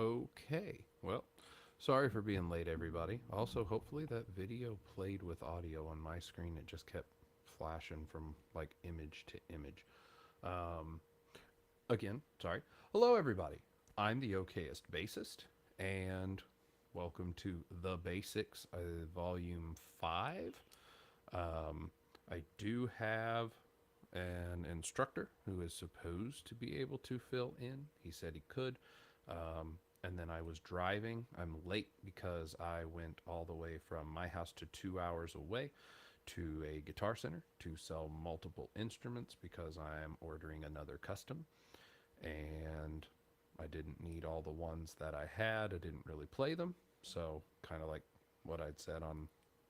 Okay, well, sorry for being late, everybody. Also, hopefully that video played with audio on my screen. It just kept flashing from like image to image. Um, Again, sorry. Hello, everybody. I'm the okayest bassist, and welcome to The BASSics, Volume 5. Um, I do have an instructor who is supposed to be able to fill in. He said he could. And then I was driving. I'm late because I went all the way from my house to 2 hours away to a guitar center to sell multiple instruments because I'm ordering another custom. And I didn't need all the ones that I had. I didn't really play them. So, kind of like what I'd said on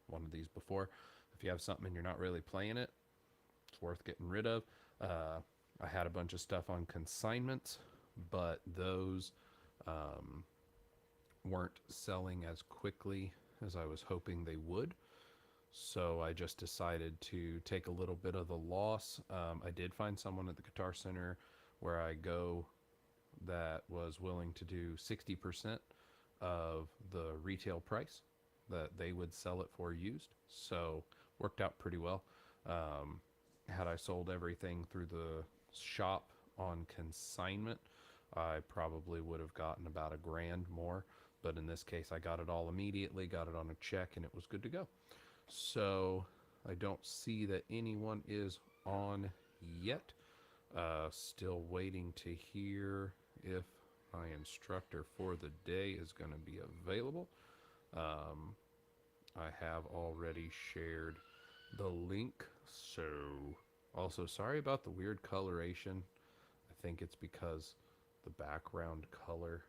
one of these before. If you have something and you're not really playing it, it's worth getting rid of. Uh, I had a bunch of stuff on consignments, but those um, weren't selling as quickly as I was hoping they would. So I just decided to take a little bit of the loss. I did find someone at the Guitar Center where I go that was willing to do 60% of the retail price that they would sell it for used. So worked out pretty well. Had I sold everything through the shop on consignment, I probably would have gotten about $1,000 more. But in this case, I got it all immediately, got it on a check, and it was good to go. So I don't see that anyone is on yet. Still waiting to hear if my instructor for the day is going to be available. Um, I have already shared the link. So, also sorry about the weird coloration. I think it's because the background color.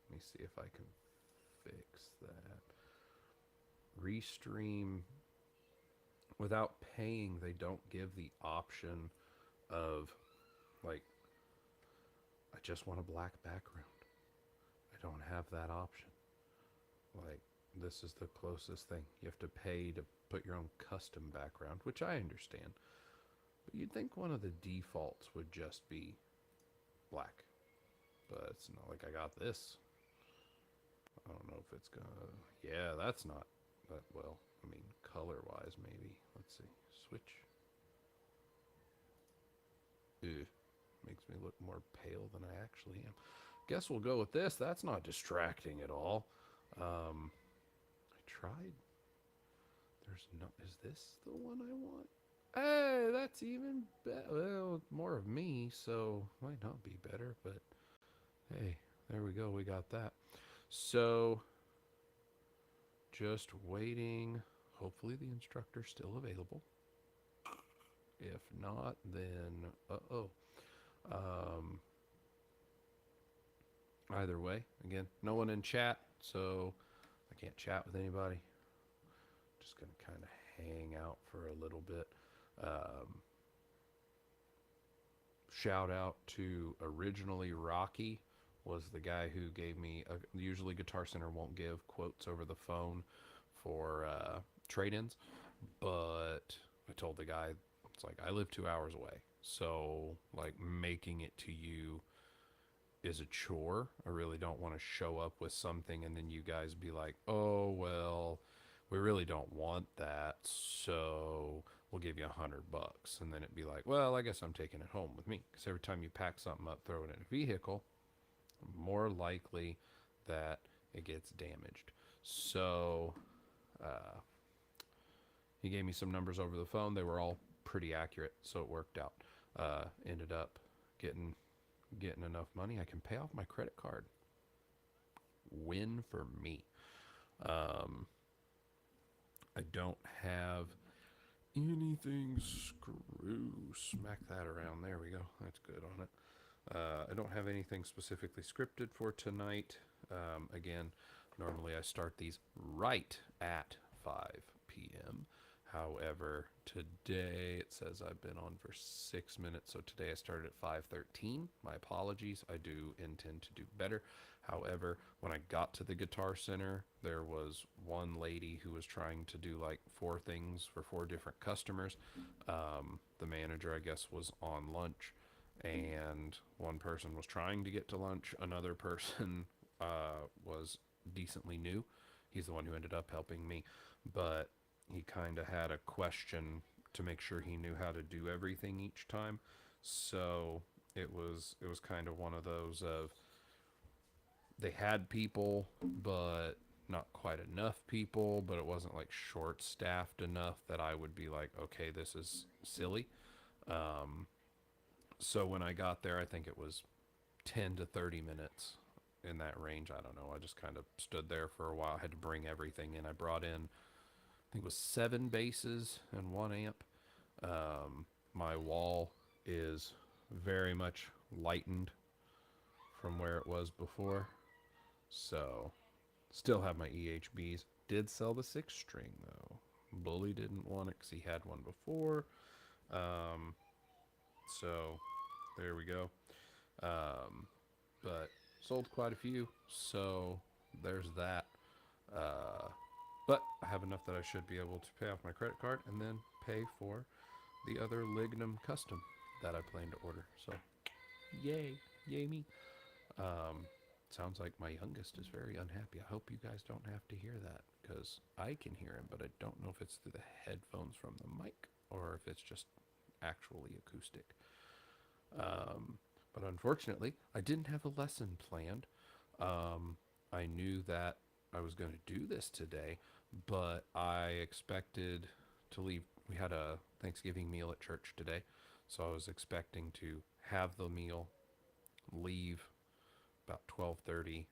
Let me see if I can fix that. Restream, without paying, they don't give the option of like, I just want a black background. I don't have that option. Like, this is the closest thing. You have to pay to put your own custom background, which I understand. But you'd think one of the defaults would just be black. But it's not like I got this. I don't know if it's gonna. Yeah, that's not that well. I mean, color wise, maybe. Let's see. Switch. Ew. Makes me look more pale than I actually am. Guess we'll go with this. That's not distracting at all. I tried. There's no. Is this the one I want? Hey, that's even better. Well, more of me, so might not be better, but hey, there we go. We got that. So, just waiting. Hopefully, the instructor's still available. If not, then uh-oh. Um, Either way, again, no one in chat, so I can't chat with anybody. Just gonna kind of hang out for a little bit. Shout out to originally Rocky, was the guy who gave me usually Guitar Center won't give quotes over the phone for trade-ins, but I told the guy, it's like, I live 2 hours away, so like making it to you is a chore. I really don't want to show up with something and then you guys be like, oh well, we really don't want that, so we'll give you $100. And then it'd be like, well, I guess I'm taking it home with me. Because every time you pack something up, throw it in a vehicle, more likely that it gets damaged. So he gave me some numbers over the phone. They were all pretty accurate, so it worked out. Ended up getting enough money. I can pay off my credit card. Win for me. I don't have anything screw. Smack that around. There we go. That's good on it. I don't have anything specifically scripted for tonight. Again, normally I start these right at 5 p.m. However, today it says I've been on for 6 minutes, so today I started at 5:13. My apologies. I do intend to do better. However, when I got to the Guitar Center, there was one lady who was trying to do like 4 things for 4 different customers. The manager, I guess, was on lunch, and one person was trying to get to lunch. Another person was decently new. He's the one who ended up helping me, but he kind of had a question to make sure he knew how to do everything each time. So it was kind of one of those of they had people, but not quite enough people, but it wasn't like short staffed enough that I would be like, okay, this is silly. Um, so when I got there, I think it was 10 to 30 minutes in that range. I don't know. I just kind of stood there for a while. I had to bring everything in. I brought in, I think it was 7 basses and 1 amp. My wall is very much lightened from where it was before. So, still have my EHBs. Did sell the 6 string though. Bully didn't want it because he had one before. Um, so, there we go. But sold quite a few. So, there's that. Uh, but I have enough that I should be able to pay off my credit card and then pay for the other Lignum custom that I plan to order. So, yay, yay me. Um, sounds like my youngest is very unhappy. I hope you guys don't have to hear that because I can hear him, but I don't know if it's through the headphones from the mic or if it's just actually acoustic. Um, but unfortunately, I didn't have a lesson planned. I knew that I was going to do this today, but I expected to leave. We had a Thanksgiving meal at church today, so I was expecting to have the meal, leave about 12:30.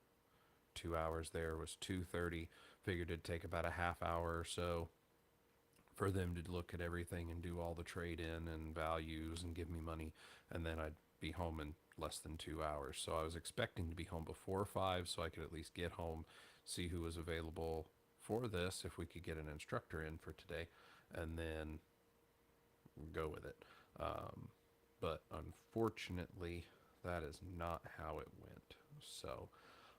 2 hours there was 2:30. Figured it'd take about a half hour or so for them to look at everything and do all the trade in and values and give me money, and then I'd be home in less than 2 hours. So I was expecting to be home before 5 so I could at least get home, see who was available for this, if we could get an instructor in for today, and then go with it. But unfortunately, that is not how it went. So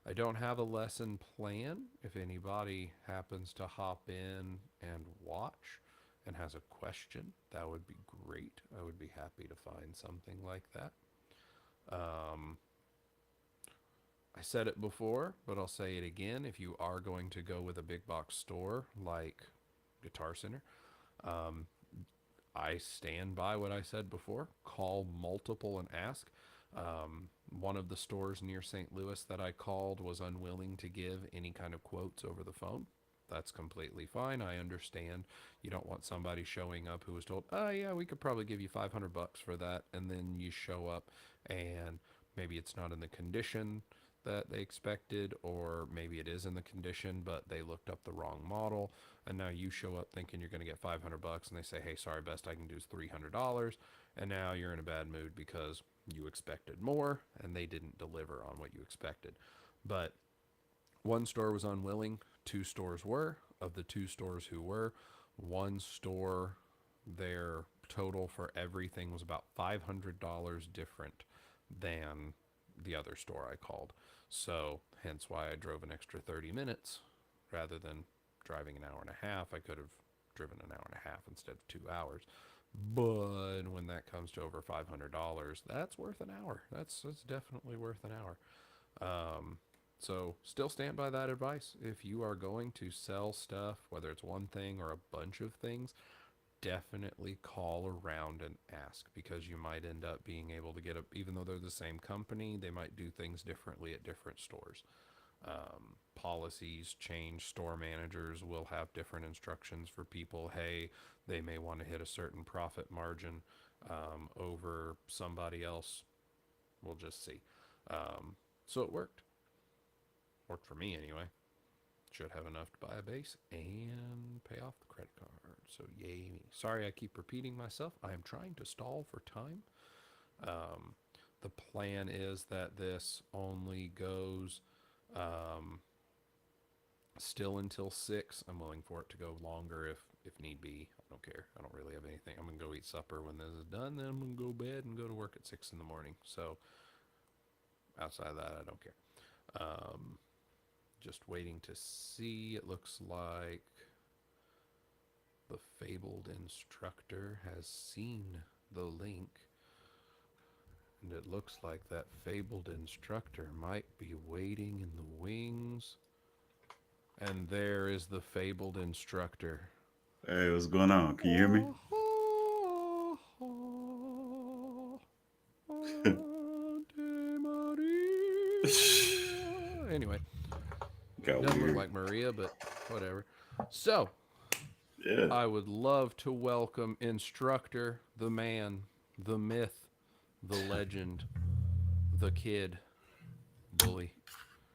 I don't have a lesson plan. If anybody happens to hop in and watch and has a question, that would be great. I would be happy to find something like that. Um, I said it before, but I'll say it again. If you are going to go with a big box store like Guitar Center, um, I stand by what I said before. Call multiple and ask. One of the stores near St. Louis that I called was unwilling to give any kind of quotes over the phone. That's completely fine. I understand. You don't want somebody showing up who was told, "Oh yeah, we could probably give you $500 for that," and then you show up and maybe it's not in the condition that they expected, or maybe it is in the condition, but they looked up the wrong model, and now you show up thinking you're going to get $500, and they say, "Hey, sorry, best I can do is $300," and now you're in a bad mood because you expected more, and they didn't deliver on what you expected. But one store was unwilling, 2 stores were. Of the 2 stores who were, one store, their total for everything was about $500 different than the other store I called. So, hence why I drove an extra 30 minutes rather than driving an hour and a half. I could have driven an hour and a half instead of 2 hours. But when that comes to over $500, that's worth an hour. That's definitely worth an hour. So still stand by that advice. If you are going to sell stuff, whether it's one thing or a bunch of things, definitely call around and ask, because you might end up being able to get even though they're the same company, they might do things differently at different stores. Policies change. Store managers will have different instructions for people. Hey, they may want to hit a certain profit margin over somebody else. We'll just see. So it worked. Worked for me anyway. Should have enough to buy a bass and pay off the credit card. So yay me. Sorry I keep repeating myself. I am trying to stall for time. The plan is that this only goes still until 6. I'm willing for it to go longer if need be. I don't care. I don't really have anything. I'm going to go eat supper when this is done. Then I'm going to go to bed and go to work at 6 in the morning. So outside of that, I don't care. Just waiting to see. It looks like the fabled instructor has seen the link. And it looks like that fabled instructor might be waiting in the wings. And there is the fabled instructor. Hey, what's going on? Can you hear me? Anyway, Got doesn't look weird. like Maria, but whatever. So, Yeah. I would love to welcome instructor, the man, the myth, the legend, the kid, bully.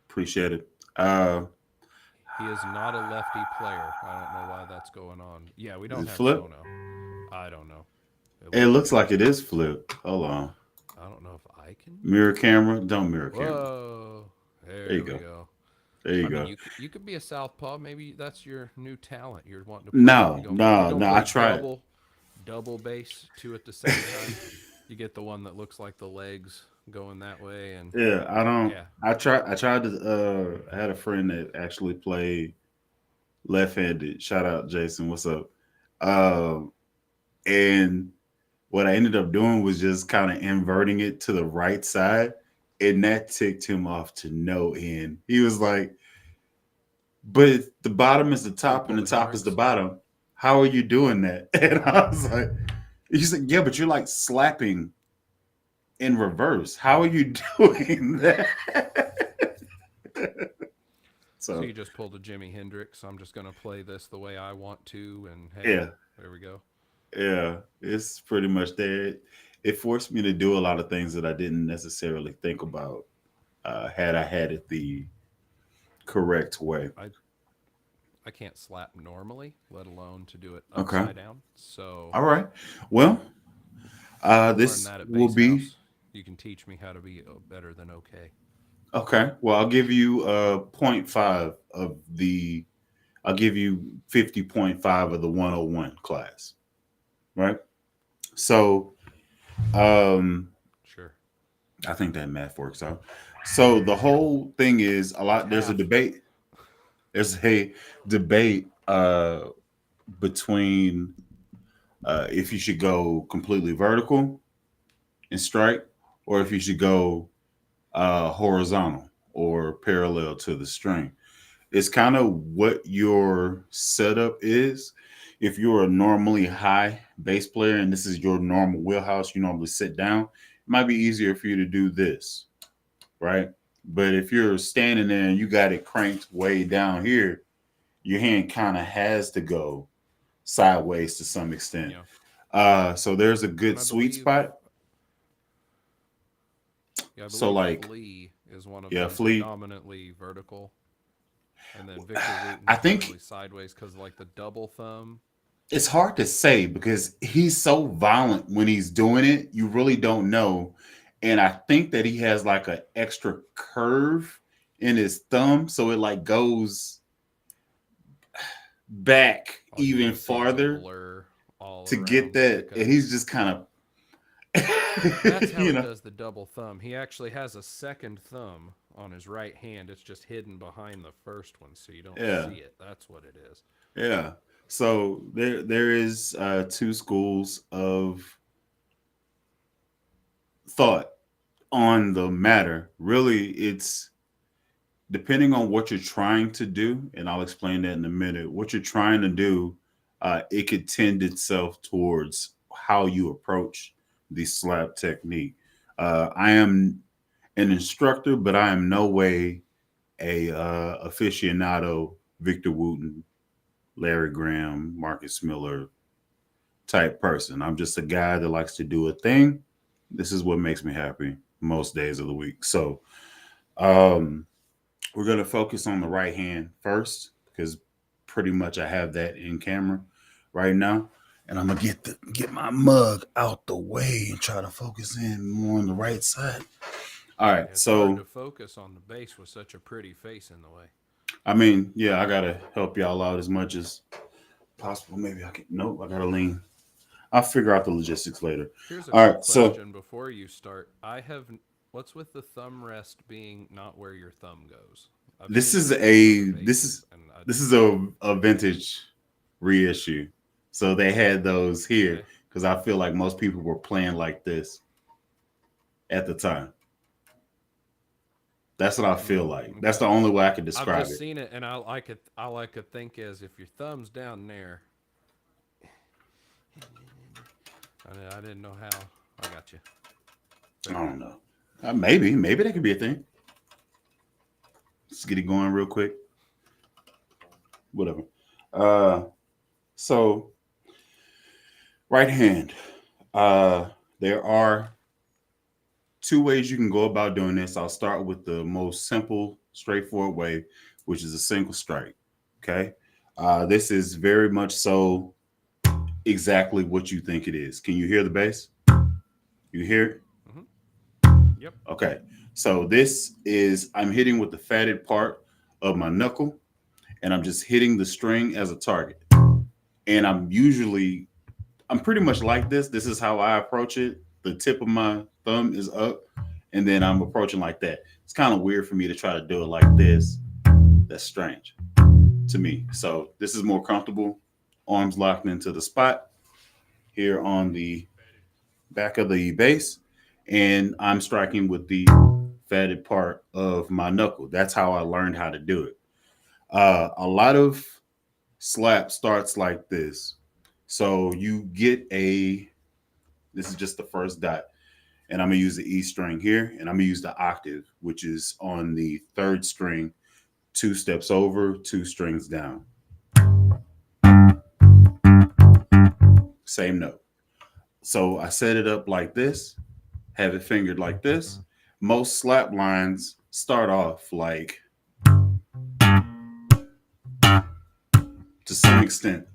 Appreciate it. Uh, He is not a lefty player. I don't know why that's going on. Yeah, we is don't it have flip? sono. I don't know. It It looks looks like it like it is. is flip. Hold on. I don't know if I can do Mirror it. camera. Don't mirror camera. Whoa. There you There we go. go. There you I mean, go. you could be a southpaw. Maybe that's your new talent. You're wanting to play. No, You're no, gonna no. I play tried. double bass, two at the same time. You get the one that looks like the legs going that way, and Yeah, I don't. yeah, I tried to. I had a friend that actually played left-handed. Shout out, Jason. What's up? Um, and what I ended up doing was just kind of inverting it to the right side, and that ticked him off to no end. He was like, "But the bottom is the so you top, and pulled the a top is the Hendrix. bottom. How are you doing that?" And I was like, "He's like, yeah, but you're like slapping in reverse. How are you doing that?" So So you just pulled a Jimi Hendrix. I'm just gonna play this the way I want to, and hey, yeah, there we go. yeah, it's pretty much there. It forced me to do a lot of things that I didn't necessarily think about had I had it the correct way. I I can't slap normally, let alone to do it Okay. upside down. So All right. Well, I'll learn this that at will Bass be House. You can teach me how to be better than okay. okay. Well, I'll give you point 0.5 of the. I'll give you 50.5 of the 101 class. Right. So, um, Sure. I think that math works out. So the whole thing is a It's lot. There's a half. debate. There's a debate between if you should go completely vertical and strike, or if you should go horizontal or parallel to the string. It's kind of what your setup is. If you're a normally high bass player and this is your normal wheelhouse, you normally sit down, it might be easier for you to do this, right? But if you're standing there and you got it cranked way down here, your hand kind of has to go sideways to some extent. Yeah. So there's a And good I sweet believe, spot. yeah, I So believe like, Flea is one of yeah, them Flea. predominantly vertical, and then Victor I Wooten's think probably sideways because like the double thumb. it's hard to say because he's so violent when he's doing it. You really don't know. And I think that he has like an extra curve in his thumb, so it like goes back All you even can see is a farther blur all to get around that. And because he's just kind that's of, how you he know, does the double thumb. He actually has a second thumb on his right hand. It's just hidden behind the first one, so you don't yeah, see it. That's what it is. yeah. So there is two schools of thought on the matter. Really, it's depending on what you're trying to do, and I'll explain that in a minute. What you're trying to do, it could tend itself towards how you approach the slap technique. I am an instructor, but I am no way a aficionado, Victor Wooten, Larry Graham, Marcus Miller type person. I'm just a guy that likes to do a thing. This is what makes me happy most days of the week. So, um, we're going to focus on the right hand first because pretty much I have that in camera right now. And I'm gonna get my mug out the way and try to focus in more on the right side. All right, Yeah, it's hard so to focus on the bass with such a pretty face in the way. I mean, yeah, I gotta help y'all out as much as possible. Maybe I can. Nope, I gotta lean. I'll figure out the logistics later. Here's a All quick right, so question before you start. What's with the thumb rest being not where your thumb goes? I've this seen is that on other this bases, is and this is a vintage reissue. So they had those here okay. because I feel like most people were playing like this. at the time. That's what I feel like. That's Okay. the only way I can I've describe just it. seen it, and I like it. All I could think is if your thumb's down there. I didn't know how. I got you. I Figured it. don't know. Maybe that could be a thing. Let's get it going real quick. Whatever. Uh, so right hand. Uh, there are two ways you can go about doing this. I'll start with the most simple, straightforward way, which is a single strike. Okay. This is very much so exactly what you think it is. Can you hear the bass? You hear it? Hmm. Yep. Okay. So this is I'm hitting with the fatted part of my knuckle, and I'm just hitting the string as a target. And I'm pretty much like this. This is how I approach it. The tip of my thumb is up, and then I'm approaching like that. It's kind of weird for me to try to do it like this. That's strange to me. So this is more comfortable. Arms locked into the spot here on the back of the bass, and I'm striking with the fatted part of my knuckle. That's how I learned how to do it. A lot of slap starts like this. So you get this is just the first dot, and I'm gonna use the E string here, and I'm gonna use the octave, which is on the third string, two steps over, two strings down. Same note. So I set it up like this, have it fingered like this. Most slap lines start off like, to some extent.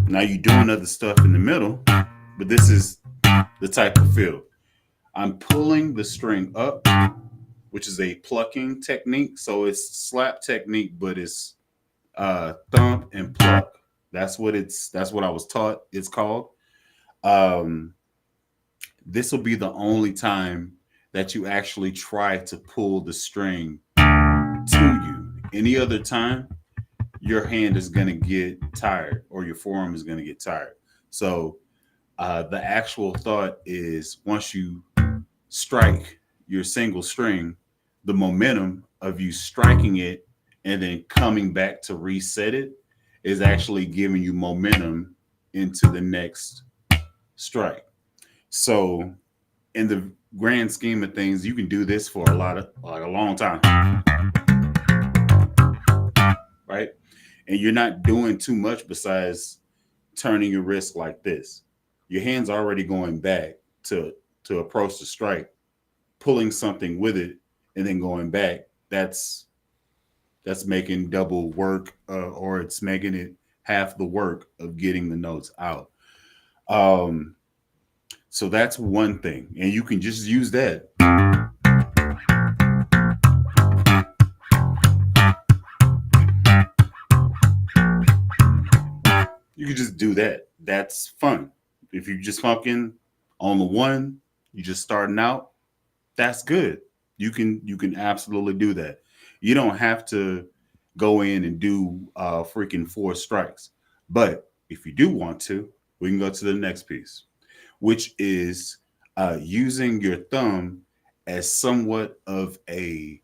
Now you're doing other stuff in the middle, but this is the type of feel. I'm pulling the string up, which is a plucking technique. So it's slap technique, but it's thump and pluck. That's what I was taught it's called. Um, this will be the only time that you actually try to pull the string to you. Any other time, your hand is going to get tired or your forearm is going to get tired. So the actual thought is once you strike your single string, the momentum of you striking it and then coming back to reset it is actually giving you momentum into the next strike. So in the grand scheme of things, you can do this for a lot of like a long time, right? And you're not doing too much besides turning your wrist like this. Your hand's already going back to approach the strike, pulling something with it, and then going back. That's making double work, or it's making it half the work of getting the notes out. Um, so that's one thing, and you can just use that. You can just do that. That's fun. If you're just funking on the one, you're just starting out. That's good. You can absolutely do that. You don't have to go in and do freaking four strikes. But if you do want to, we can go to the next piece, which is using your thumb as somewhat of a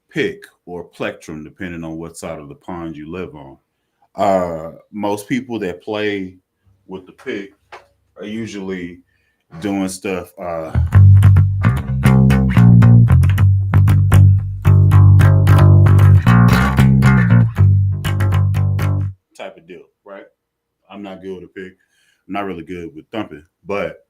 pick or plectrum, depending on what side of the pond you live on. Most people that play with the pick are usually doing stuff. Type of deal, right? I'm not good with a pick. I'm not really good with thumping, but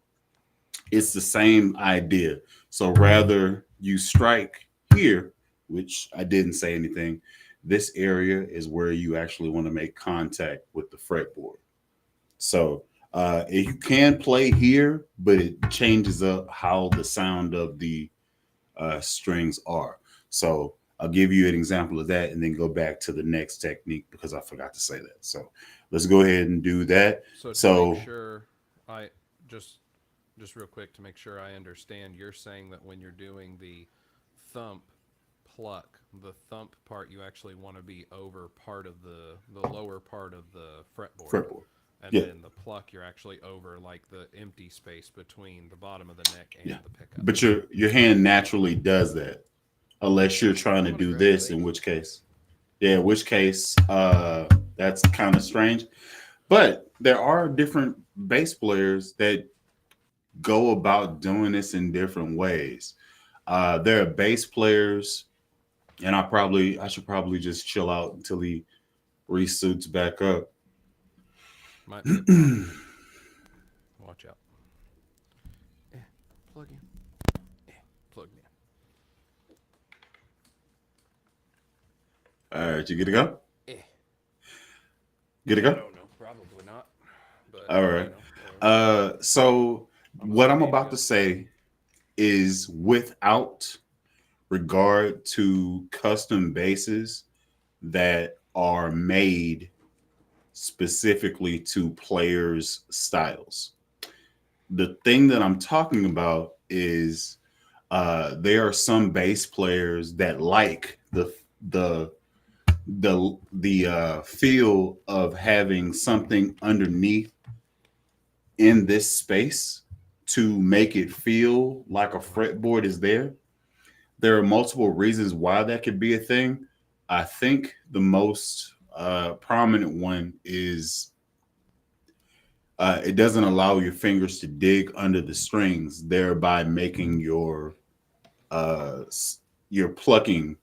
it's the same idea. So rather you strike here, which I didn't say anything, this area is where you actually want to make contact with the fretboard. So you can play here, but it changes up how the sound of the strings are. So I'll give you an example of that and then go back to the next technique because I forgot to say that. So let's go ahead and do that. So to make So sure, I just just real quick to make sure I understand, you're saying that when you're doing the thump pluck, the thump part, you actually want to be over part of the lower part of the fretboard. fretboard. and Yeah, then the pluck you're actually over like the empty space between the bottom of the neck and yeah. the pickup. But your hand naturally does that, unless you're trying I'm to gonna do grab this. In these. which case, yeah, in which case, that's kind of strange. But there are different bass players that go about doing this in different ways. There are bass players, and I should probably just chill out until he resuits back up. Might be a problem. Watch out. Eh, plug in. Eh, plugged in. All right, you good to go? Eh. Good to I go? don't know. Probably not. But All you right. know, whatever. So I'm what I'm assuming he's about to good. say is without regard to custom bases that are made specifically to players' styles. The thing that I'm talking about is there are some bass players that like the the feel of having something underneath in this space to make it feel like a fretboard is there. There are multiple reasons why that could be a thing. I think the most prominent one is it doesn't allow your fingers to dig under the strings, thereby making uh, your plucking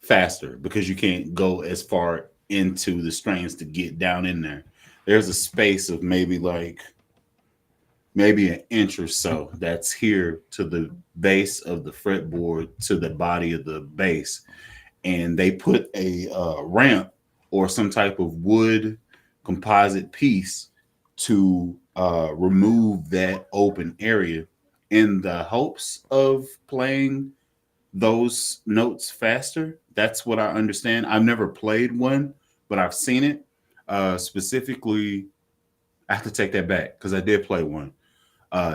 faster because you can't go as far into the strings to get down in there. There's a space of maybe an inch or so that's here to the base of the fretboard to the body of the bass, and they put a ramp or some type of wood composite piece to remove that open area in the hopes of playing those notes faster. That's what I understand. I've never played one, but I've seen it. Specifically, I have to take that back because I did play one.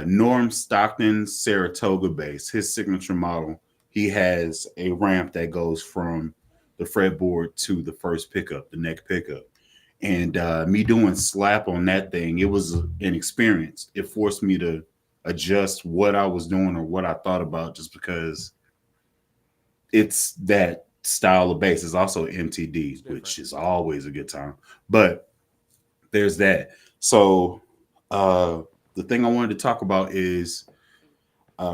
Norm Stockton's Saratoga bass, his signature model, he has a ramp that goes from the fretboard to the first pickup, the neck pickup. And me doing slap on that thing, it was an experience. It forced me to adjust what I was doing or what I thought about just because it's that style of bass. It's also It's MTD, different. which is always a good time. But there's that. So uh, the thing I wanted to talk about is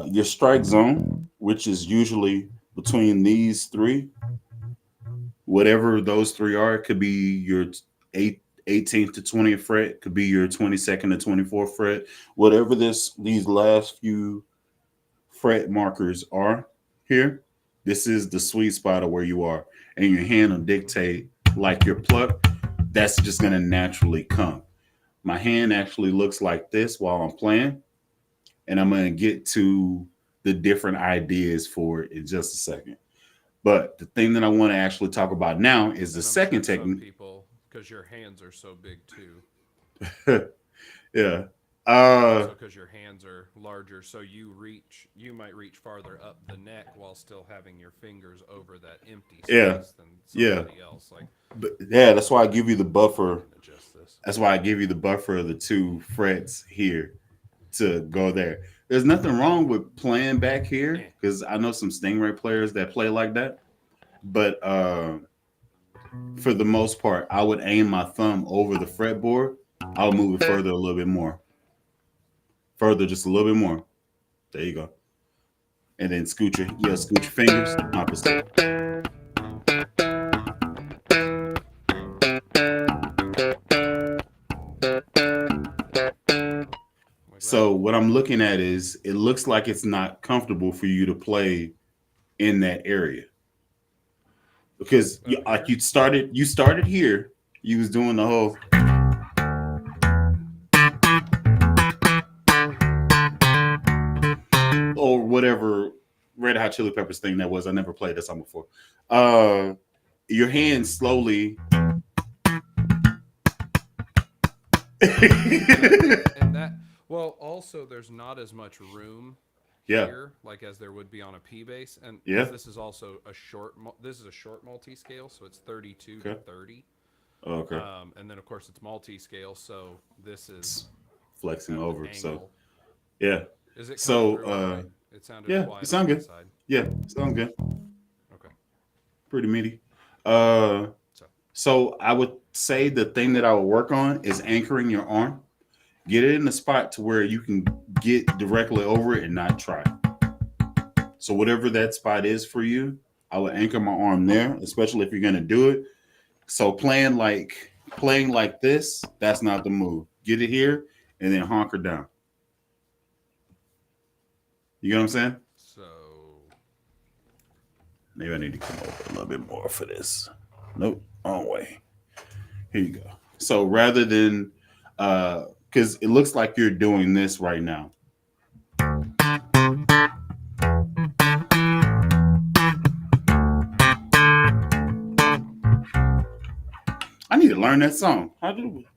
your strike zone, which is usually between these three, whatever those three are. It could be your 18th to 20th fret, could be your 22nd to 24th fret, whatever these last few fret markers are here. This is the sweet spot of where you are, and your hand will dictate like your pluck. That's just gonna naturally come. My hand actually looks like this while I'm playing, and I'm gonna get to the different ideas for it in just a second. But the thing that I want to actually talk about now is the And I'm sure second some technique. people, because your hands are so big too, Yeah. also because your hands are larger, so you might reach farther up the neck while still having your fingers over that empty Yeah. space than Yeah. somebody else. Like, But yeah, that's why I I give you the I buffer. can adjust this. That's why I give you the buffer of the two frets here to go there. There's nothing wrong with playing back here Eh. because I know some Stingray players that play like that. But for the most part, I would aim my thumb over the fretboard. I'll move it further a little bit more, further just a little bit more. There you go. And then scoot your fingers opposite. Like that. So what I'm looking at is it looks like it's not comfortable for you to play in that area because Oh, like here? you started here. You was doing the whole or whatever Red Hot Chili Peppers thing that was. I never played that song before. Uh, your hand slowly. And that, well, also there's not as much room Yeah, here like as there would be on a P bass, and because yeah. this is also a short this is a short multi scale, so it's 32 to Okay. 30. Okay. And then of course it's multi-scale, so this is It's flexing at an over. So angle. yeah. Is it coming So through all right? It sounded yeah, it quiet on sounds my good. side. Yeah, sounds good. Okay. Pretty meaty. Uh So so I would say the thing that I would work on is anchoring your arm. Get it in the spot to where you can get directly over it and not try. So whatever that spot is for you, I would anchor my arm there, especially if you're gonna do it. So playing like this, that's not the move. Get it here and then honker down. You get what I'm saying? so Maybe I need to come over a little bit more for this. Nope, wrong way. Here you go. So rather than because it looks like you're doing this right now. I need to learn that song. How do we?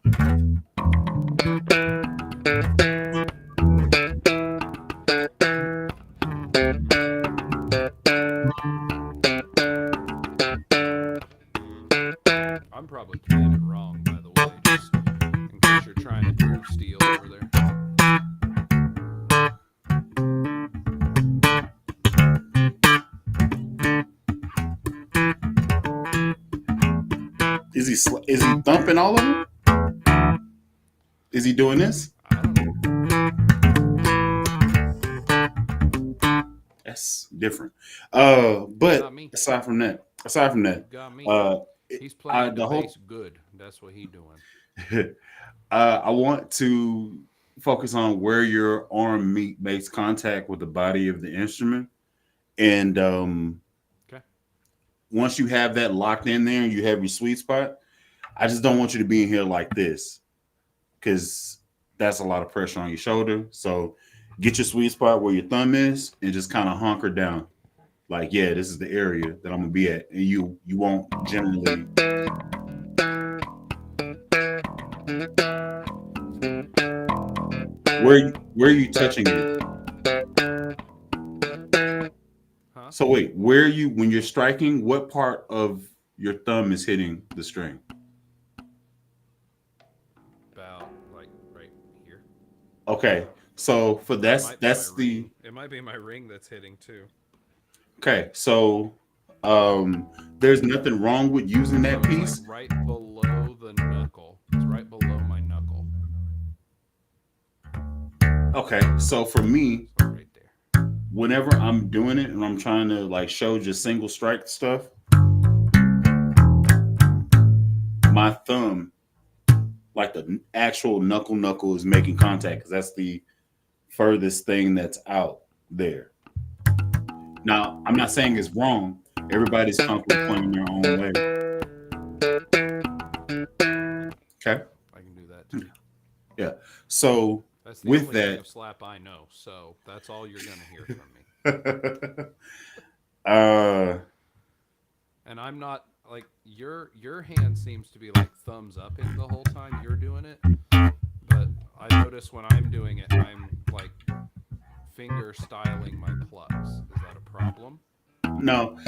I'm probably playing it wrong, by the way, just in case you're trying to groove steel over there. Is he thumping all of them? Is he doing this? I don't know. That's different. You But got me. aside from that, You got me. uh, He's I playing the the whole bass good. That's what he doing. I want to focus on where your arm makes contact with the body of the instrument, and Okay. once you have that locked in there and you have your sweet spot, I just don't want you to be in here like this because that's a lot of pressure on your shoulder. So get your sweet spot where your thumb is and just kind of hunker down. Like, yeah, this is the area that I'm gonna be at, and you won't generally. Where are you touching it? Huh? So wait, where are you when you're striking? What part of your thumb is hitting the string? About like right here. Okay, so for Or it that's might be my that's the ring. It might be my ring that's hitting too. okay. So there's nothing wrong with using So that it's like piece. right below the knuckle. It's right below my knuckle. Okay, so for me, So right there. whenever I'm doing it and I'm trying to like show just single strike stuff, my thumb, like the actual knuckle is making contact because that's the furthest thing that's out there. Now, I'm not saying it's wrong. Everybody's comfortable playing their own way. Okay. I can do that too. Yeah. So That's the with only king that, of slap I know. So that's all you're gonna hear from me. uh, And I'm not like your hand seems to be like thumbs upping the whole time you're doing it. But I notice when I'm doing it, I'm like finger styling my plucks. Is that a problem? no,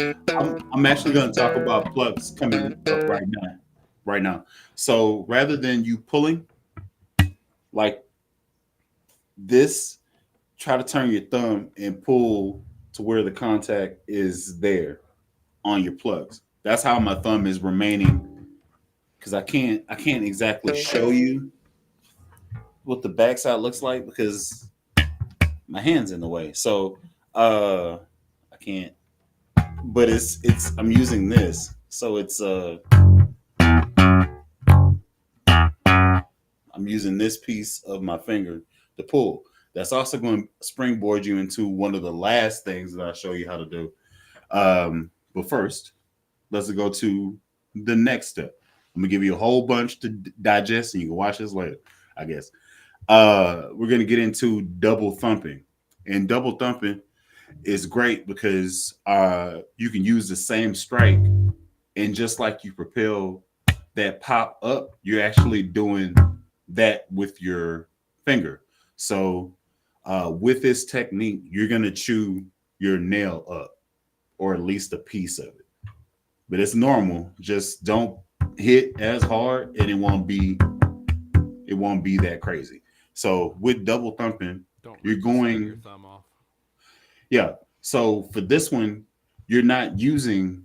I'm actually going to talk about plugs coming up right now. Right now. So rather than you pulling like this, try to turn your thumb and pull to where the contact is there on your plugs. That's how my thumb is remaining because I can't exactly show you what the backside looks like because my hand's in the way. So I can't. But it's I'm using this, so it's I'm using this piece of my finger to pull. That's also going to springboard you into one of the last things that I'll show you how to do. But first, let's go to the next step. I'm gonna give you a whole bunch to digest, and you can watch this later, I guess. We're gonna get into double thumping, and double thumping is great because you can use the same strike, and just like you propel that pop up, you're actually doing that with your finger. So with this technique, you're gonna chew your nail up, or at least a piece of it. But it's normal. Just don't hit as hard, and it won't be that crazy. So with double thumping, Don't you're rip the side of your going, thumb off. yeah. So for this one, you're not using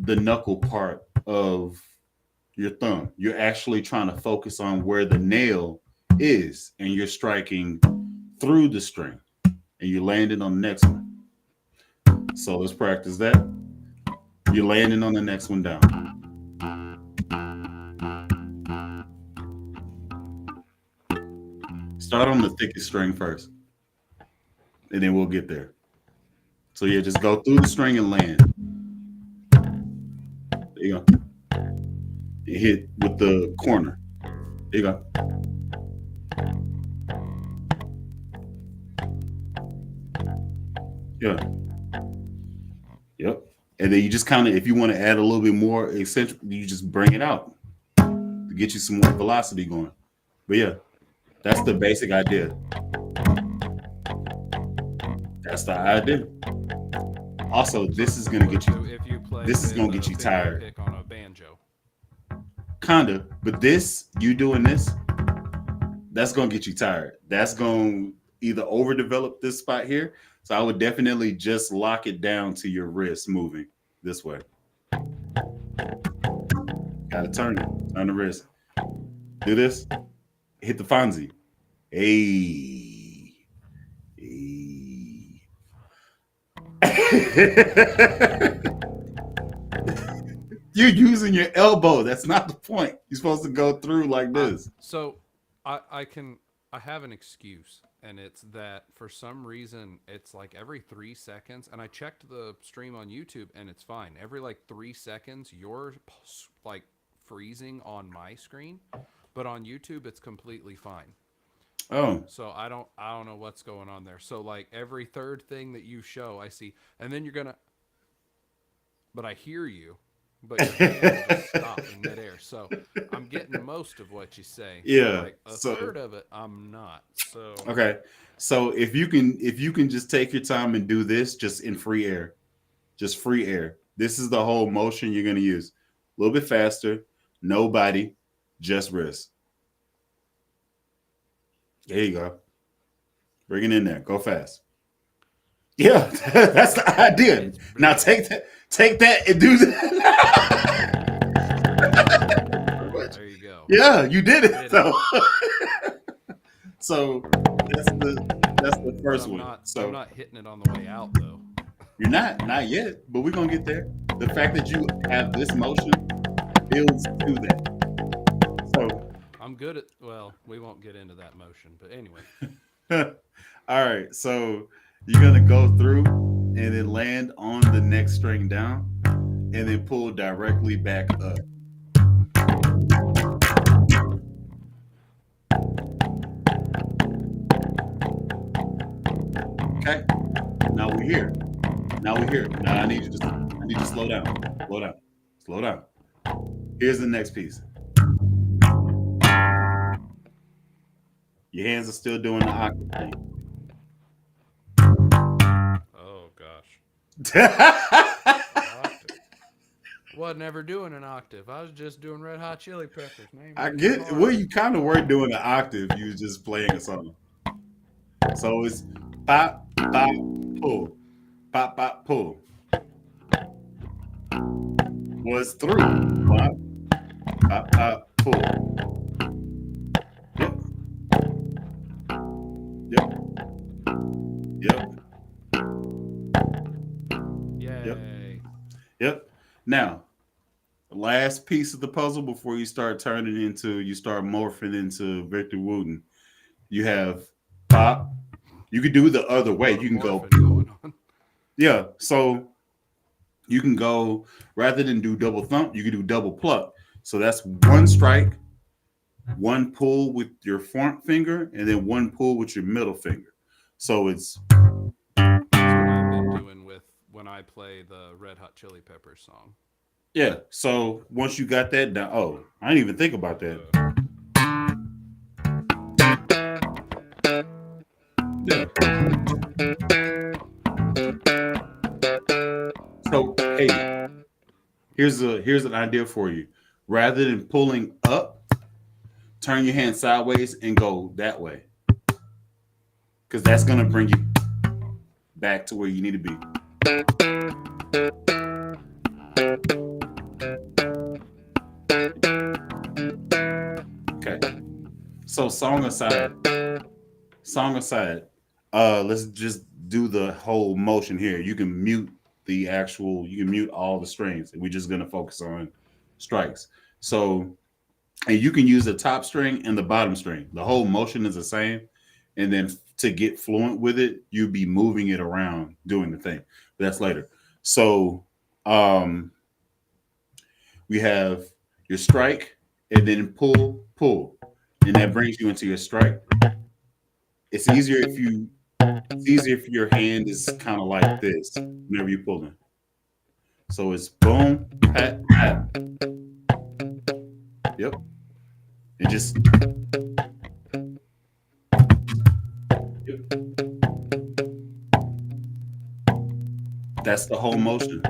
the knuckle part of your thumb. You're actually trying to focus on where the nail is, and you're striking through the string, and you're landing on the next one. So let's practice that. You're landing on the next one down. Start on the thickest string first, and then we'll get there. So yeah, just go through the string and land. There you go. You hit with the corner. There you go. Yeah. Yep. And then you just kind of, if you want to add a little bit more eccentric, you just bring it out to get you some more velocity going. But yeah, that's the basic idea. That's the idea. Also, this is gonna get So you. if you play, This is say, gonna the get you finger tired, pick on a banjo, kinda. But this, you doing this, that's gonna get you tired. That's gonna either overdevelop this spot here. So I would definitely just lock it down to your wrist moving this way. Gotta turn it. Turn the wrist. Do this. Hit the Fonzie. Hey. Hey. You're using your elbow. That's not the point. You're supposed to go through like I this. so I have an excuse, and it's that for some reason it's like every 3 seconds, and I checked the stream on YouTube and it's fine. Every like 3 seconds, you're like freezing on my screen, but on YouTube it's completely fine. Oh. So I don't know what's going on there. So like every third thing that you show, I see, and then you're gonna, but I hear you, but your hand will just stop in midair. So I'm getting most of what you say, but Yeah. like a So third of it, I'm not. So okay. So if you can just take your time and do this just in free air. Just free air. This is the whole motion you're gonna use. A little bit faster, no body, just wrist. There you go. Bring it in there. Go fast. Yeah, that's the idea. it's Now brutal. take that and do that. There you go. Yeah, you did it. Did it. So that's the But first I'm one. not. I'm So not hitting it on the way out though. you're not yet, but we're gonna get there. The fact that you have this motion builds to that. So I'm good at. Well, we won't get into that motion, but anyway. all right, so you're gonna go through and then land on the next string down, and then pull directly back up. Okay. Now we're here. Now we're here. Now I need you to slow down. Slow down. Slow down. Here's the next piece. Your hands are still doing the octave Oh gosh. thing. Octave. Wasn't ever doing an octave. I was just doing Red Hot Chili Peppers. Man, I really too get hard. well, you kind of were doing the octave, you was just playing a song. So it's pop, pop, pull. Pop, pop, pull. Was through. Pop, pop, pop, pull. Yep. Yep. Yep. Yep. Yay. Yep. Now, the last piece of the puzzle before you start morphing into Victor Wooten. You have pop. You could do it the other A way. lot of You can go, morphing going on. yeah. So you can go, rather than do double thump, you can do double pluck. So that's one strike, one pull with your front finger, and then one pull with your middle finger. So it's, That's what I've been doing with when I play the Red Hot Chili Peppers song. yeah. So once you got that down, oh, I didn't even think about that. Uh, Yeah. So hey, here's an idea for you. Rather than pulling up, turn your hand sideways and go that way, because that's gonna bring you back to where you need to be. Okay. So song aside, let's just do the whole motion here. You can mute you can mute all the strings, and we're just gonna focus on strikes. So, and you can use the top string and the bottom string. The whole motion is the same, and then to get fluent with it, you'd be moving it around doing the thing. But that's later. So, um, we have your strike, and then pull, and that brings you into your strike. It's easier if you it's easier if your hand is kind of like this whenever you're pulling. So it's boom, pat, pat. Yep. And just yep. That's the whole motion.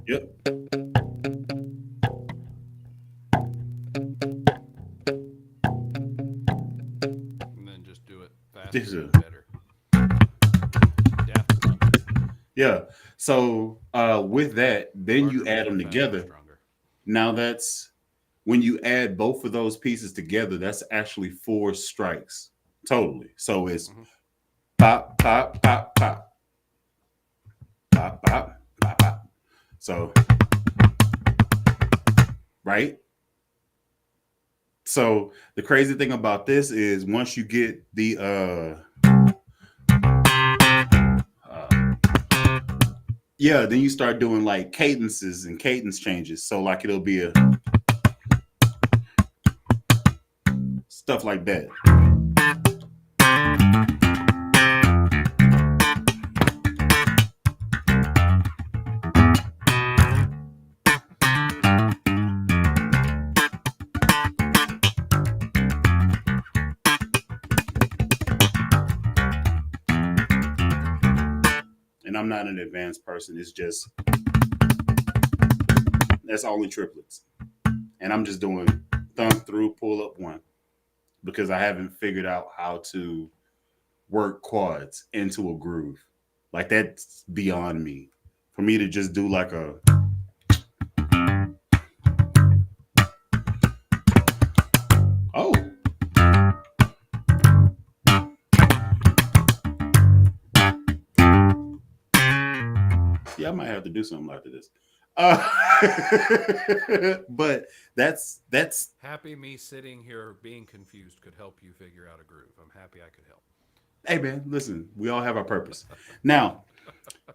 Yep. And then just do it This faster is- and better. Daft Punk. Yeah. So with that, then you Harder, add better, them faster, together. stronger. Now that's when you add both of those pieces together, that's actually four strikes totally. So it's Hmm. pop, pop, pop, pop, pop, pop, pop, pop. So right. So the crazy thing about this is once you get the yeah, then you start doing like cadences and cadence changes. So like it'll be a stuff like that. And I'm not an advanced person. It's just that's only triplets. And I'm just doing thumb through, pull up one because I haven't figured out how to work quads into a groove. Like that's beyond me. For me to just do like a oh yeah, I might have to do something after this. Uh, but that's Happy me sitting here being confused could help you figure out a groove. I'm happy I could help. hey man, listen, we all have our purpose. Now,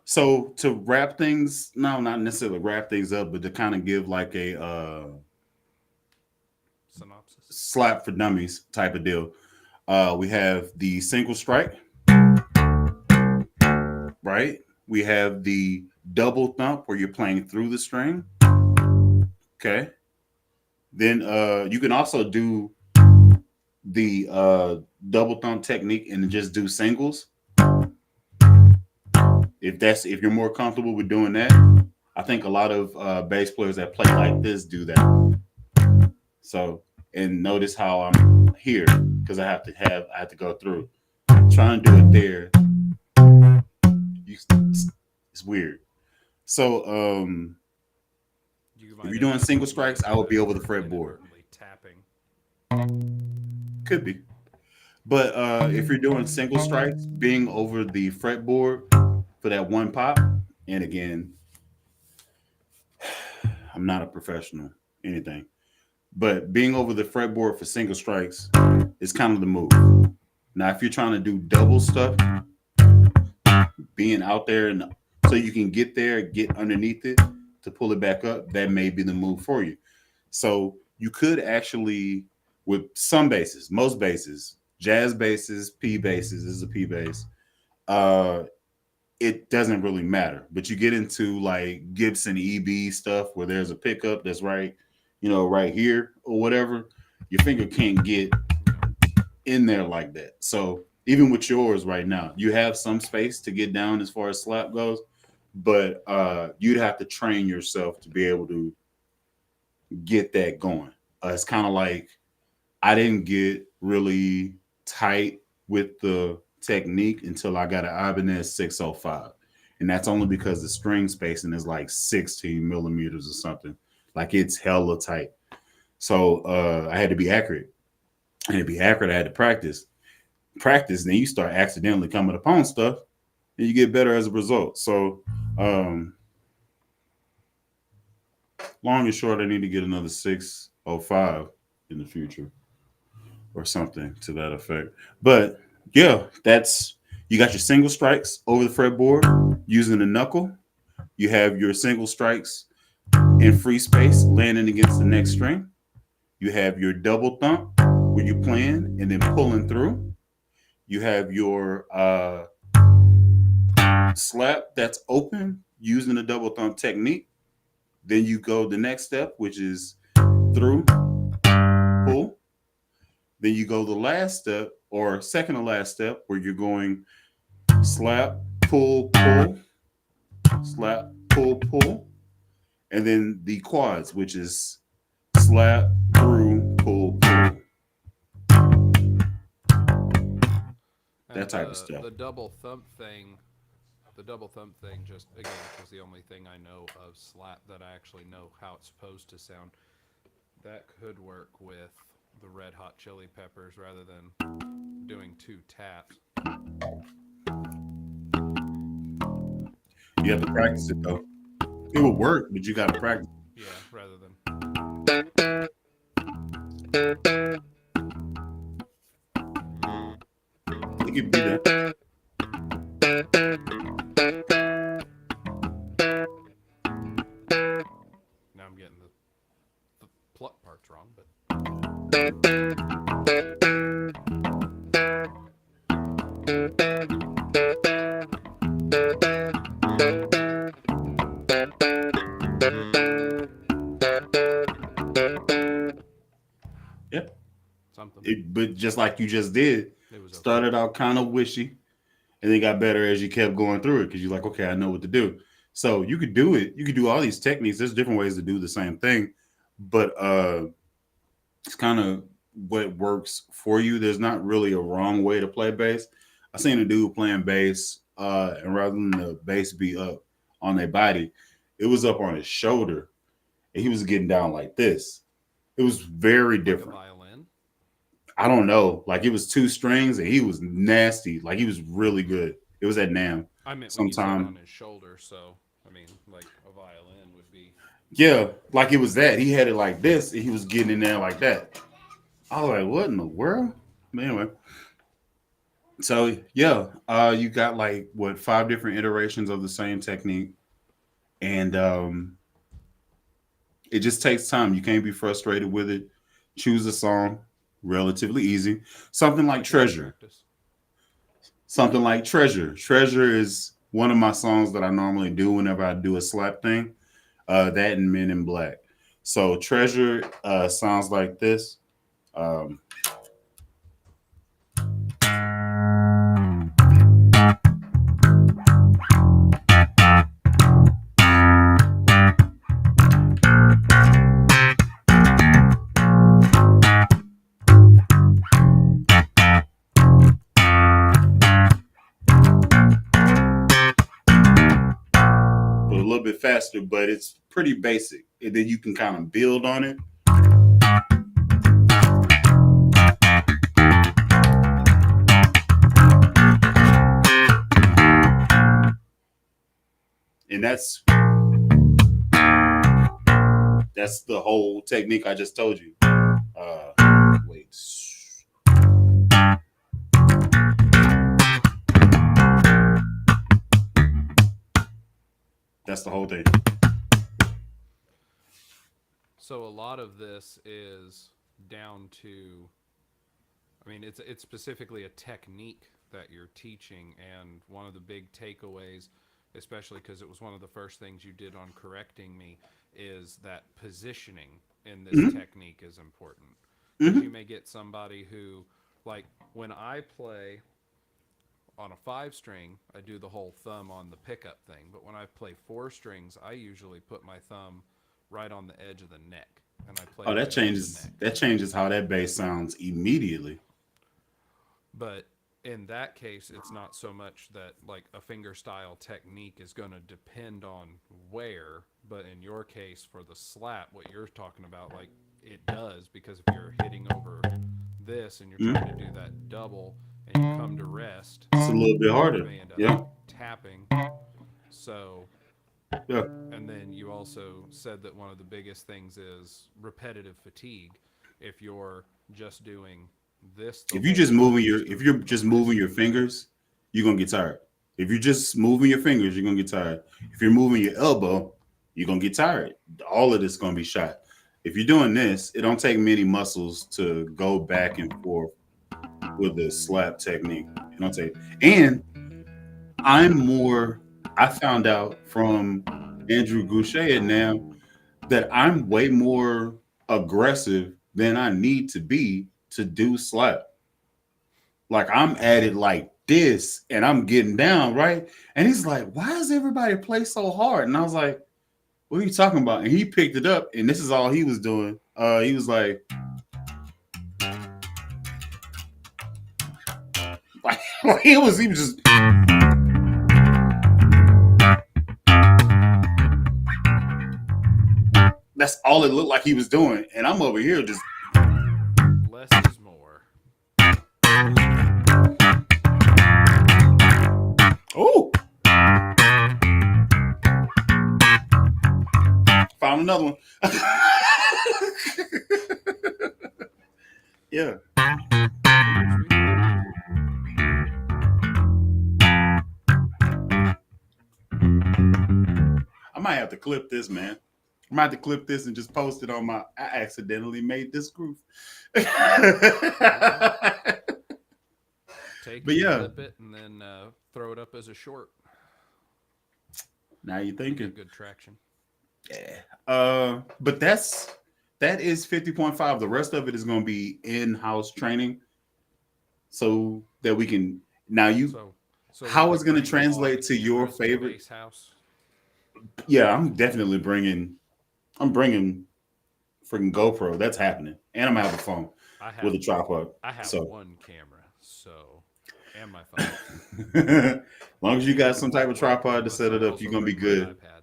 so to wrap things, no, not necessarily wrap things up, but to kind of give like a Synopsis. slap for dummies type of deal. We have the single strike, right? We have the double thump where you're playing through the string. Okay. Then you can also do the double thump technique and just do singles. If you're more comfortable with doing that, I think a lot of bass players that play like this do that. So and notice how I'm here because I have to go through. Trying to do it there, it's weird. So You if might you're end doing up single strikes, I would be over the fretboard. inadvertently tapping. Could be. But if you're doing single strikes, being over the fretboard for that one pop, and again, I'm not a professional, anything, but being over the fretboard for single strikes is kind of the move. Now, if you're trying to do double stuff, being out there and so you can get there, get underneath it to pull it back up, that may be the move for you. So you could actually, with some basses, most basses, jazz basses, P basses, this is a P bass. Uh, it doesn't really matter. But you get into like Gibson EB stuff where there's a pickup that's right, right here or whatever. Your finger can't get in there like that. So even with yours right now, you have some space to get down as far as slap goes, but you'd have to train yourself to be able to get that going. It's kind of like I didn't get really tight with the technique until I got an Ibanez 605. And that's only because the string spacing is like 16 millimeters or something. Like it's hella tight. So I had to be accurate. And to be accurate, I had to practice. Practice, then you start accidentally coming upon stuff and you get better as a result. So um, long and short, I need to get another 605 in the future or something to that effect. But yeah, that's you got your single strikes over the fretboard using the knuckle. You have your single strikes in free space landing against the next string. You have your double thump where you're playing and then pulling through. You have your slap that's open using the double thump technique. Then you go the next step, which is through, pull. Then you go the last step or second to last step where you're going slap, pull, pull, slap, pull, pull. And then the quads, which is slap, through, pull, pull. That And type of stuff. the double thump thing just again was the only thing I know of slap that I actually know how it's supposed to sound. That could work with the Red Hot Chili Peppers rather than doing two taps. You have to practice it though. It will work, but you got to practice. Yeah, rather than It could be that. now I'm getting the pluck parts wrong, but Yeah. something. But just like you just did, It was okay. started out kind of wishy, and then got better as you kept going through it because you're like, okay, I know what to do. So you could do it. You could do all these techniques. There's different ways to do the same thing, but it's kind of what works for you. There's not really a wrong way to play bass. I seen a dude playing bass, and rather than the bass be up on their body, it was up on his shoulder, and he was getting down like this. It was very Like a different. violin. I don't know. Like it was two strings and he was nasty. Like he was really good. It was at Nam I meant when you said on sometime. his shoulder, so I mean like a violin would be. Yeah, like it was that. He had it like this and he was getting in there like that. I was like, what in the world? But anyway, so yeah, you got like what 5 different iterations of the same technique, and it just takes time. You can't be frustrated with it. Choose a song, relatively easy. Something like Like any Treasure. practice. Something like Treasure. Treasure is one of my songs that I normally do whenever I do a slap thing. That and Men in Black. So Treasure sounds like this. Um, but a little bit faster, but it's pretty basic. And then you can kind of build on it. And that's the whole technique I just told you. Wait. That's the whole thing. So a lot of this is down to, I mean, it's specifically a technique that you're teaching, and one of the big takeaways, especially because it was one of the first things you did on correcting me, is that positioning in this Mm-hmm. technique is important. Because Mm-hmm. you may get somebody who, like, when I play on a 5 string, I do the whole thumb on the pickup thing. But when I play 4 strings, I usually put my thumb right on the edge of the neck. and I play Oh, with that it on the changes. neck. That changes how that bass sounds immediately. But in that case, it's not so much that like a finger style technique is going to depend on where, but in your case for the slap, what you're talking about, like it does, because if you're hitting over this and you're Mm. trying to do that double and you come to rest, It's a little bit you harder. may end up Yeah, tapping. So, yeah. and then you also said that one of the biggest things is repetitive fatigue. If you're just doing this the whole time, just If moving you're your just moving wrist, your fingers, you're gonna get tired. If you're just moving your fingers, you're gonna get tired. If you're moving your elbow, you're gonna get tired. All of this gonna be shot. If you're doing this, it don't take many muscles to go back and forth with the slap technique. It don't take. And I'm more. I found out from Andrew Goucher now that I'm way more aggressive than I need to be to do slap. Like I'm at it like this and I'm getting down, right? And he's like, why does everybody play so hard? And I was like, what are you talking about? And he picked it up and this is all he was doing. He was like, he was just that's all it looked like he was doing. And I'm over here just less is more. oh found another one. Yeah. Sweet, sweet. I might have to clip this, man. I might have to clip this and just post it on my. I accidentally made this groove. But Well, take it, yeah, clip it, and then throw it up as a short. now you're You get thinking. good traction. Yeah. But that is 50.5. The rest of it is going to be in-house training, so that we can. Now you, So, so will how you it's going to bring all the translate to your cameras to favorite? Base House? Yeah, I'm definitely bringing. I'm bringing freaking GoPro. That's happening, and I'm gonna have a phone I with have a tripod. I have So, one camera, so and my phone. as long as you got some type of Well, tripod to set unless it I up, you're also gonna be bring my good. iPad.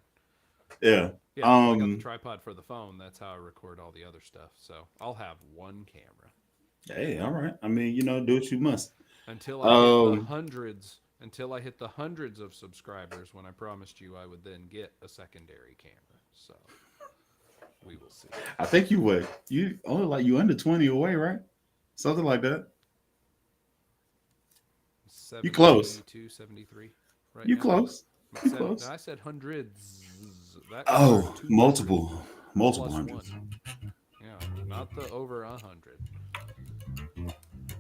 Yeah. Yeah, I got the tripod for the phone. That's how I record all the other stuff. So I'll have one camera Hey, all right. I mean, do what you must. until I hit the Um, hundreds. Until I hit the hundreds of subscribers, when I promised you I would then get a secondary camera. So we will see. I think you would. You only like you under 20 away, right? Something like that. You close. 72, 73 right You now. close. But You close. I said hundreds. That means there are Oh, 200 multiple plus hundreds. one. Yeah, not the over 100.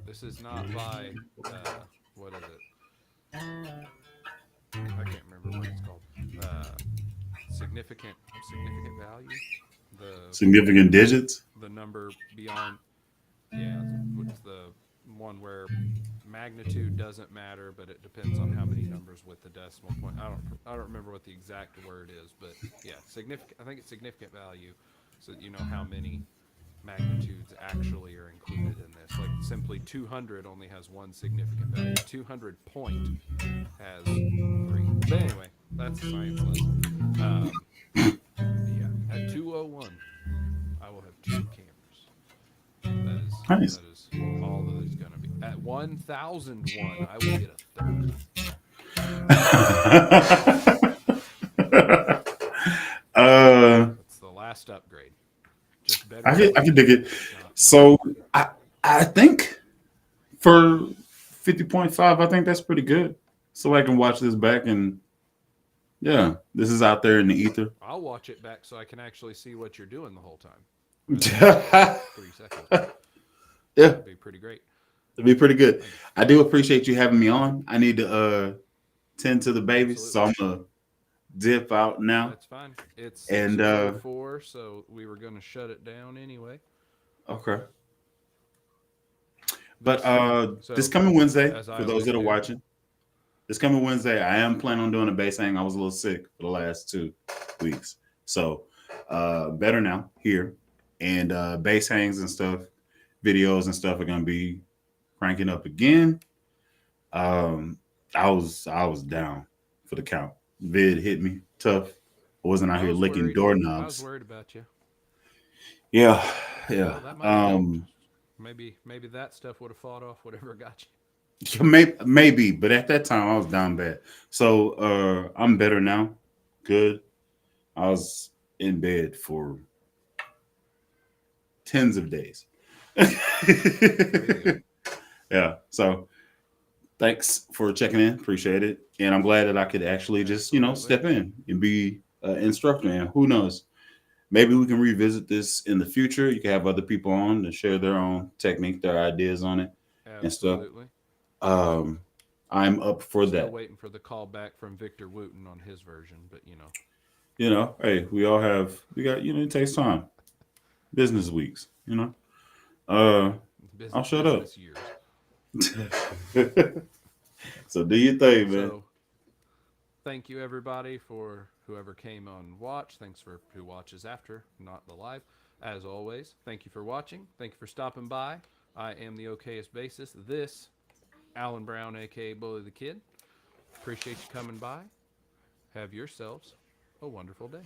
This is not by what is it? I can't remember what it's called. Uh, significant value. The Significant digits. the number beyond. Yeah, it's the one where magnitude doesn't matter, but it depends on how many numbers with the decimal point. I don't remember what the exact word is, but yeah, significant. I think it's significant value, so that you know how many magnitudes actually are included in this. Like simply 200 only has one significant value. 200 point has three. But anyway, that's a science lesson. Um, yeah, at 201, I will have two cameras. Nice. That is all that is going to be. At 1001, I will get a third. uh, That's the last upgrade. Just better quality, I can dig it. not So upgrade. I think for 50.5, I think that's pretty good. So I can watch this back and yeah, this is out there in the ether. I'll watch it back so I can actually see what you're doing the whole time. Instead of like Yeah, 3 seconds. it'd That'd be pretty great. be pretty good. Thank you. I do appreciate you having me on. I need to tend to the babies, so Absolutely. I'm gonna dip out now. That's fine. It's And 6:04, so we were going to shut it down anyway. okay. But this So, coming Wednesday, as I for those always that are do, watching, this coming Wednesday, I am planning on doing a bass hang. I was a little sick for the last 2 weeks. So better now here. and bass hangs and stuff, videos and stuff are gonna be cranking up again. Um, I was down for the count. Vid hit me tough. I wasn't out I here was licking worried. I was doorknobs. worried about you. Yeah, yeah. Well, that might have helped. Maybe that stuff would have fought off whatever got you. Maybe, but at that time I was down bad. So I'm better now. Good. I was in bed for tens of days. There you go. Yeah. So thanks for checking in. Appreciate it. And I'm glad that I could actually just, Absolutely. step in and be an instructor. And who knows? Maybe we can revisit this in the future. You can have other people on to share their own technique, their ideas on it and stuff. Absolutely. Um, I'm up for Still that. waiting for the call back from Victor Wooten on his version, but Hey, we got, it takes time. Business weeks, Uh, I'll shut up. business years. So do your thing, man. So thank you everybody for whoever came on watch. Thanks for who watches after, not the live. As always, thank you for watching. Thank you for stopping by. I am the okayest bassist. This Alan Brown, aka Bully the Kid. Appreciate you coming by. Have yourselves a wonderful day.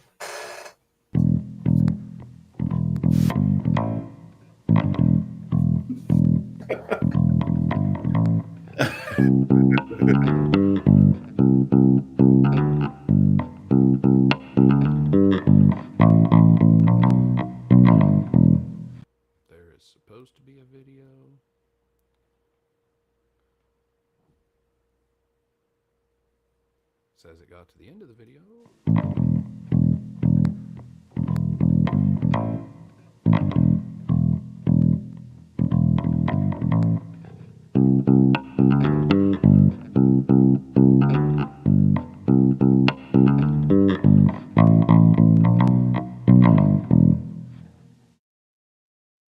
There is supposed to be a video. Says it got to the end of the video.